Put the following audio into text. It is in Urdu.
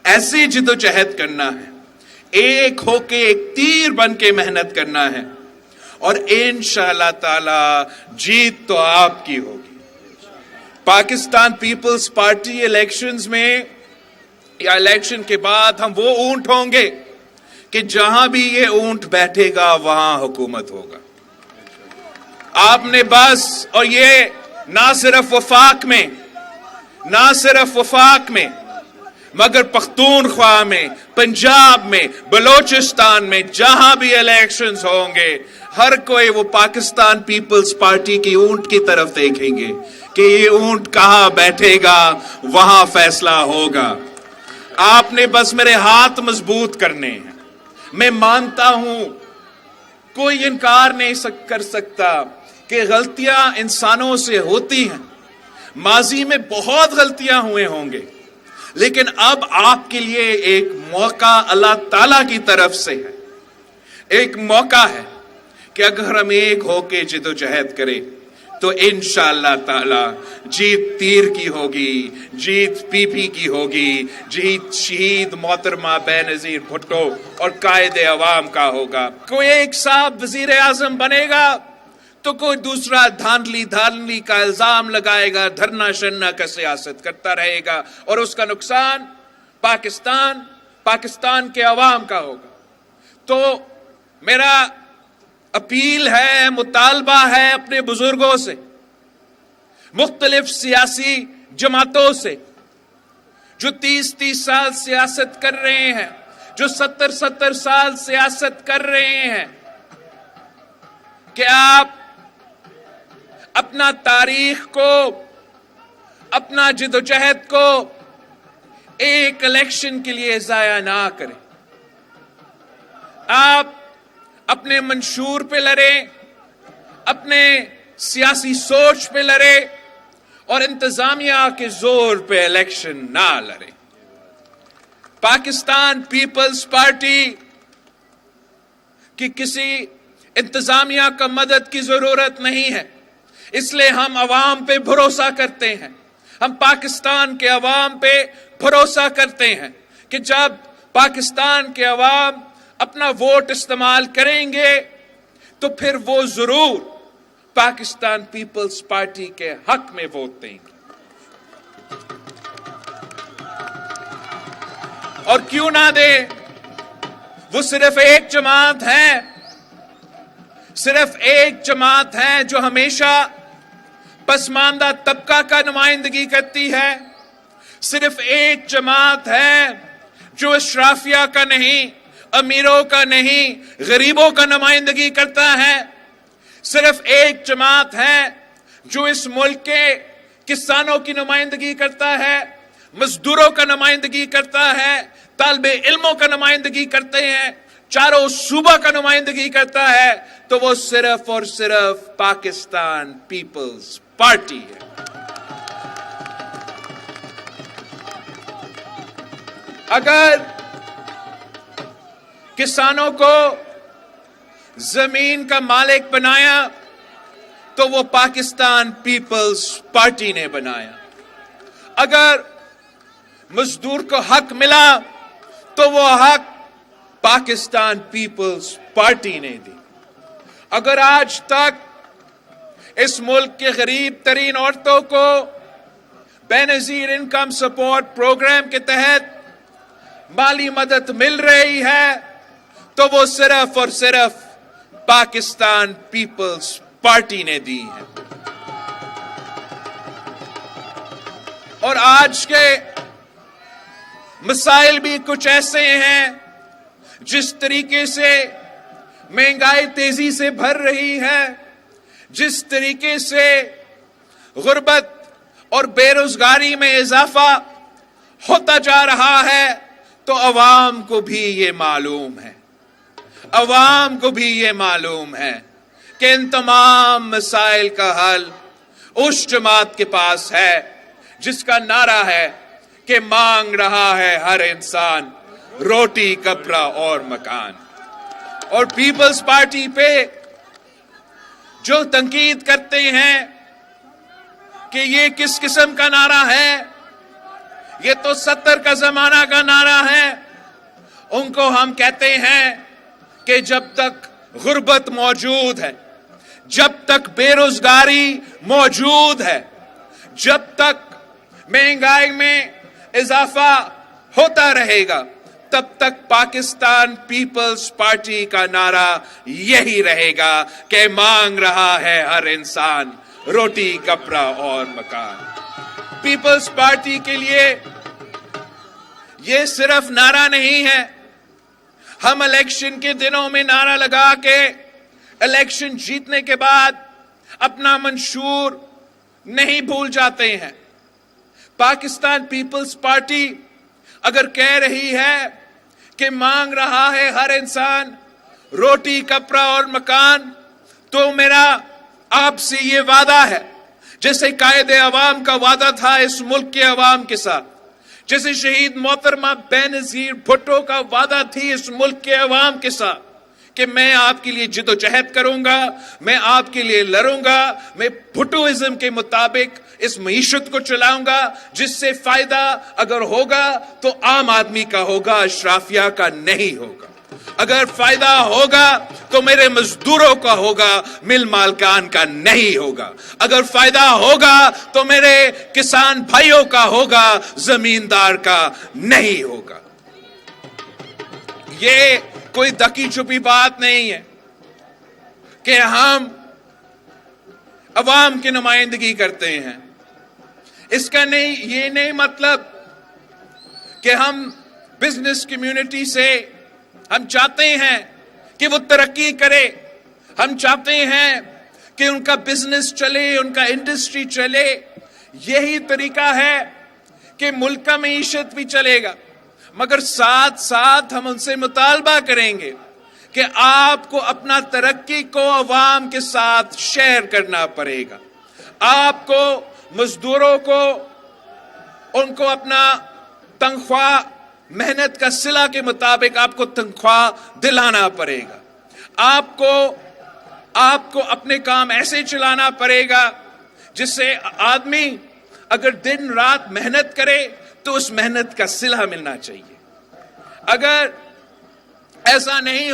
ایسی جدوجہد کرنا ہے، ایک ہو کے ایک تیر بن کے محنت کرنا ہے، اور انشاءاللہ تعالی جیت تو آپ کی ہوگی۔ پاکستان پیپلز پارٹی الیکشنز میں یا الیکشن کے بعد ہم وہ اونٹ ہوں گے کہ جہاں بھی یہ اونٹ بیٹھے گا وہاں حکومت ہوگا۔ آپ نے بس، اور یہ نہ صرف وفاق میں مگر پختونخوا میں، پنجاب میں، بلوچستان میں جہاں بھی الیکشنز ہوں گے، ہر کوئی وہ پاکستان پیپلز پارٹی کی اونٹ کی طرف دیکھیں گے کہ یہ اونٹ کہاں بیٹھے گا، وہاں فیصلہ ہوگا۔ آپ نے بس میرے ہاتھ مضبوط کرنے ہیں۔ میں مانتا ہوں، کوئی انکار نہیں کر سکتا کہ غلطیاں انسانوں سے ہوتی ہیں، ماضی میں بہت غلطیاں ہوئے ہوں گے، لیکن اب آپ کے لیے ایک موقع اللہ تعالیٰ کی طرف سے ہے، ایک موقع ہے کہ اگر ہم ایک ہو کے جدوجہد کریں تو انشاءاللہ تعالی جیت تیر کی ہوگی، جیت پی پی کی ہوگی، جیت شہید محترمہ بے نظیر بھٹو اور قائد عوام کا ہوگا۔ کوئی ایک صاحب وزیر اعظم بنے گا تو کوئی دوسرا دھاندلی کا الزام لگائے گا، دھرنا شرنا کا سیاست کرتا رہے گا، اور اس کا نقصان پاکستان کے عوام کا ہوگا۔ تو میرا اپیل ہے، مطالبہ ہے اپنے بزرگوں سے، مختلف سیاسی جماعتوں سے جو 30 سال سیاست کر رہے ہیں، جو 70 سال سیاست کر رہے ہیں، کہ آپ اپنا تاریخ کو، اپنا جدوجہد کو ایک الیکشن کے لیے ضائع نہ کریں۔ آپ اپنے منشور پہ لڑیں، اپنے سیاسی سوچ پہ لڑیں، اور انتظامیہ کے زور پہ الیکشن نہ لڑیں۔ پاکستان پیپلز پارٹی کی کسی انتظامیہ کا مدد کی ضرورت نہیں ہے، اس لیے ہم عوام پہ بھروسہ کرتے ہیں، ہم پاکستان کے عوام پہ بھروسہ کرتے ہیں کہ جب پاکستان کے عوام اپنا ووٹ استعمال کریں گے تو پھر وہ ضرور پاکستان پیپلز پارٹی کے حق میں ووٹ دیں گے۔ اور کیوں نہ دے، وہ صرف ایک جماعت ہے جو ہمیشہ پسماندہ طبقہ کا نمائندگی کرتی ہے، صرف ایک جماعت ہے جو اشرافیہ کا نہیں، امیروں کا نہیں، غریبوں کا نمائندگی کرتا ہے، صرف ایک جماعت ہے جو اس ملک کے کسانوں کی نمائندگی کرتا ہے، مزدوروں کا نمائندگی کرتا ہے، طالب علموں کا نمائندگی کرتے ہیں، چاروں صوبہ کا نمائندگی کرتا ہے، تو وہ صرف اور صرف پاکستان پیپلز پارٹی ہے۔ اگر کسانوں کو زمین کا مالک بنایا تو وہ پاکستان پیپلز پارٹی نے بنایا، اگر مزدور کو حق ملا تو وہ حق پاکستان پیپلز پارٹی نے دی۔ اگر آج تک اس ملک کے غریب ترین عورتوں کو بے نظیر انکم سپورٹ پروگرام کے تحت مالی مدد مل رہی ہے تو وہ صرف اور صرف پاکستان پیپلز پارٹی نے دی ہے۔ اور آج کے مسائل بھی کچھ ایسے ہیں، جس طریقے سے مہنگائی تیزی سے بڑھ رہی ہے، جس طریقے سے غربت اور بے روزگاری میں اضافہ ہوتا جا رہا ہے، تو عوام کو بھی یہ معلوم ہے کہ ان تمام مسائل کا حل اس جماعت کے پاس ہے جس کا نعرہ ہے کہ مانگ رہا ہے ہر انسان روٹی، کپڑا اور مکان۔ اور پیپلز پارٹی پہ جو تنقید کرتے ہیں کہ یہ کس قسم کا نعرہ ہے، یہ تو 70 کا زمانہ کا نعرہ ہے. ان کو ہم کہتے ہیں کہ جب تک غربت موجود ہے، جب تک بے روزگاری موجود ہے، جب تک مہنگائی میں اضافہ ہوتا رہے گا، تب تک پاکستان پیپلز پارٹی کا نعرہ یہی رہے گا کہ مانگ رہا ہے ہر انسان روٹی، کپڑا اور مکان. پیپلز پارٹی کے لیے یہ صرف نعرہ نہیں ہے. ہم الیکشن کے دنوں میں نعرہ لگا کے الیکشن جیتنے کے بعد اپنا منشور نہیں بھول جاتے ہیں. پاکستان پیپلز پارٹی اگر کہہ رہی ہے کہ مانگ رہا ہے ہر انسان روٹی، کپڑا اور مکان، تو میرا آپ سے یہ وعدہ ہے، جیسے قائد عوام کا وعدہ تھا اس ملک کے عوام کے ساتھ، جیسے شہید محترمہ بینظیر بھٹو کا وعدہ تھی اس ملک کے عوام کے ساتھ، کہ میں آپ کے لیے جد و جہد کروں گا، میں آپ کے لیے لڑوں گا، میں بھٹوازم کے مطابق اس معیشت کو چلاؤں گا، جس سے فائدہ اگر ہوگا تو عام آدمی کا ہوگا، اشرافیہ کا نہیں ہوگا. اگر فائدہ ہوگا تو میرے مزدوروں کا ہوگا، مل مالکان کا نہیں ہوگا. اگر فائدہ ہوگا تو میرے کسان بھائیوں کا ہوگا، زمیندار کا نہیں ہوگا. یہ کوئی دکی چھپی بات نہیں ہے کہ ہم عوام کی نمائندگی کرتے ہیں. اس کا یہ نہیں مطلب کہ ہم بزنس کمیونٹی سے ہم چاہتے ہیں کہ وہ ترقی کرے، ہم چاہتے ہیں کہ ان کا بزنس چلے، ان کا انڈسٹری چلے. یہی طریقہ ہے کہ ملک کا معیشت بھی چلے گا، مگر ساتھ ساتھ ہم ان سے مطالبہ کریں گے کہ آپ کو اپنا ترقی کو عوام کے ساتھ شیئر کرنا پڑے گا. آپ کو مزدوروں کو ان کو اپنا تنخواہ محنت کا صلہ کے مطابق آپ کو تنخواہ دلانا پڑے گا. آپ کو اپنے کام ایسے چلانا پڑے گا جس سے آدمی اگر دن رات محنت کرے تو اس محنت کا صلہ ملنا چاہیے. اگر ایسا نہیں